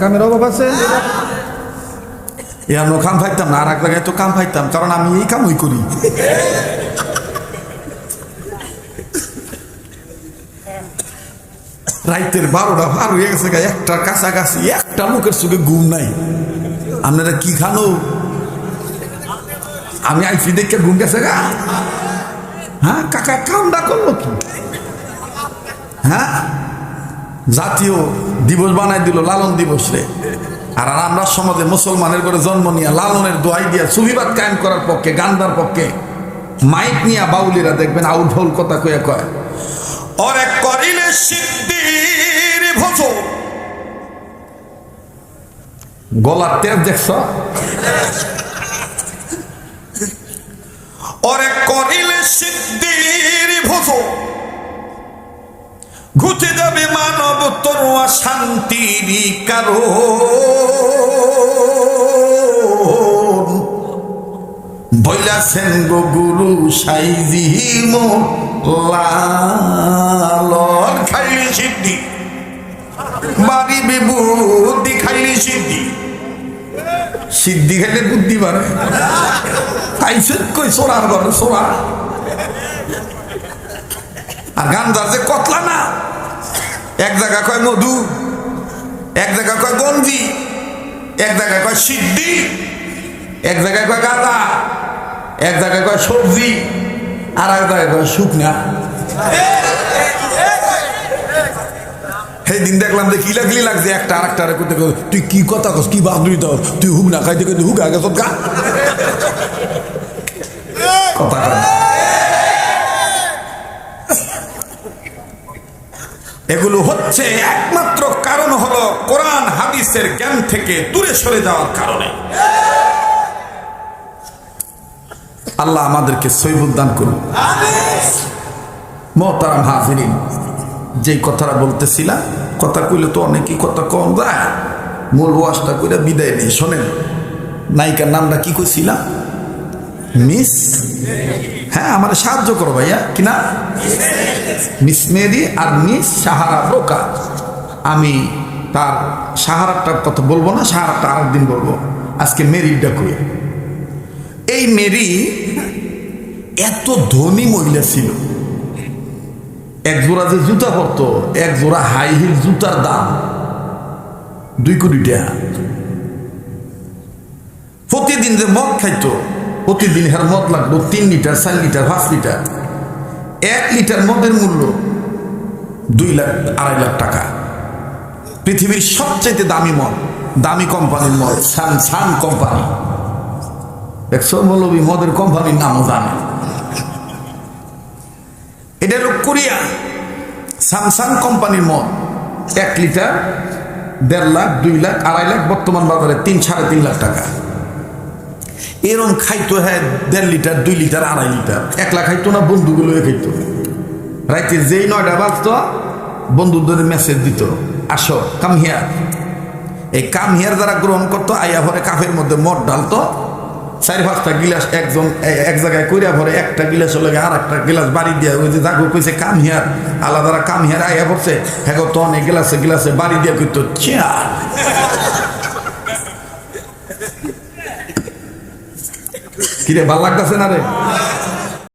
কামের অভাব আছে, এমন কাম পাইতাম না, আর এক জায়গায় তো কাম পাইতাম, কারণ আমি এই কামই করি। রাইতের 12টা পার হয়ে গেছে, একটার কাছাকাছি একটা লোকের চোখে ঘুম নাই। আপনারা কি খানো? আমি আইসি দেখে ঘুম গেছে গা। হ্যাঁ কাকা কামটা করলো কি? হ্যাঁ জাতীয় দিবস বানাই দিল লালন দিবস রে। আর আমরা সমাজে মুসলমানের করে জন্ম নিয়ে লালনের দোহাই দিয়া সুবিবাদ কায়েম করার পক্ষে, গান্ধার পক্ষে মাইক নিয়া বাউলিরা দেখবেন আউল ফাউল কথা কয়ে কয়, ওরে করিলে সিদ্ধির ভোজ। গলার টেপ দেখছ? ওরে করিলে সিদ্ধির ভোজ, ঘুচে যাবে মানব তরুয়া শান্তির কারণ। বইলাছেন গো গুরু সাইজি লালন, খাইলি সিদ্ধি বাড়ি বিবুদ্ধি, খাইলি সিদ্ধি। সিদ্ধি খাইলে বুদ্ধি বাড়ে। খাইছেন কই সোরার ঘরে সোরা। আর গান্ধার যে কতলা না, এক জায়গা কয় মধু, এক জায়গা কয় গঞ্জি, এক জায়গায় কয় সিদ্ধি, এক জায়গায় কয় গাঁদা, এক জায়গায় কয় সবজি, আর এক জায়গায় কয় শুকনা। সেই দিন দেখলাম যে কিলাকিলি লাগছে, একটা আর একটা করতে, তুই কি কথা কস, কি বাদুই তো, তুই হুক না খাইতে কিন্তু হুক আগে গা কথা। এগুলো হচ্ছে একমাত্র কারণ হলো কোরআন হাদিসের জ্ঞান থেকে দূরে সরে যাওয়ার কারণে। আল্লাহ আমাদেরকে সহিবুল দান করুন। মোহতারাম হাজিরিন, যে কথাটা বলতেছিলাম, কথা কইলে তো অনেকই কথা কম যায়, মূল ওয়াজটা কইরা বিদায় নেই। শোনেন, নায়িকার নামটা কি কইছিলাম? মিস, হ্যাঁ আমার সাহায্য করো ভাইয়া, কিনা মিস মেরি আর মিস সাহারা ব্রোকা। আমি তার সাহারাটার কথা বলবো না, সাহারাটা আরেকদিন বলবো, আজকে মেরিটা কই। এই মেরি এত ধনী মহিলা ছিল, এক জোড়া যে জুতা পরতো, এক জোড়া হাই হিল জুতার দাম 2 কোটি টাকা। প্রতিদিন যে মদ খাইতো, প্রতিদিন হের মদ লাগতো 3 লিটার, 4 লিটার, 5 লিটার। 1 লিটার মদের মূল্য 2 লাখ 2.5 লাখ টাকা। পৃথিবীর সবচেয়ে দামি মদ, দামি কোম্পানির মদ সান কোম্পানি। দেখছো মৌলবী মদের কোম্পানির নামও জানে। এটা হলো কোরিয়া স্যামসাং কোম্পানির মদ। 1 লিটার 1.5 লাখ, 2 লাখ, 2.5 লাখ, বর্তমান বাজারে 3-3.5 লাখ টাকা। এরম খাইতো, হ্যাঁ 1.5 লিটার, 2 লিটার, 2.5 লিটার। 1 লাখ খাইতো না, বন্ধুগুলো খাইতো। রাইতে যেই 9টা বাজতো, বন্ধুদের মেসেজ দিত, আসো কাম হিয়ার। এই কাম হিয়ার যারা গ্রহণ করতো, আইয়া ভরে কাফের মধ্যে মদ ঢালতো, 4-5টা গিলাস একজন এক জায়গায় কইরা ভরে, একটা গিলাস লাগে আর একটা গিলাস বাড়ি দিয়া, ওই যে যাকে কইছে কাম হিয়ার, আলাদারা কাম হিয়ার আইয়া পড়ছে, হ্যাঁ তো অনেক গিলাসে গিলাসে বাড়ি দিয়া কইতো চেয়া। কিরে ভাল লাগতেছে না রে?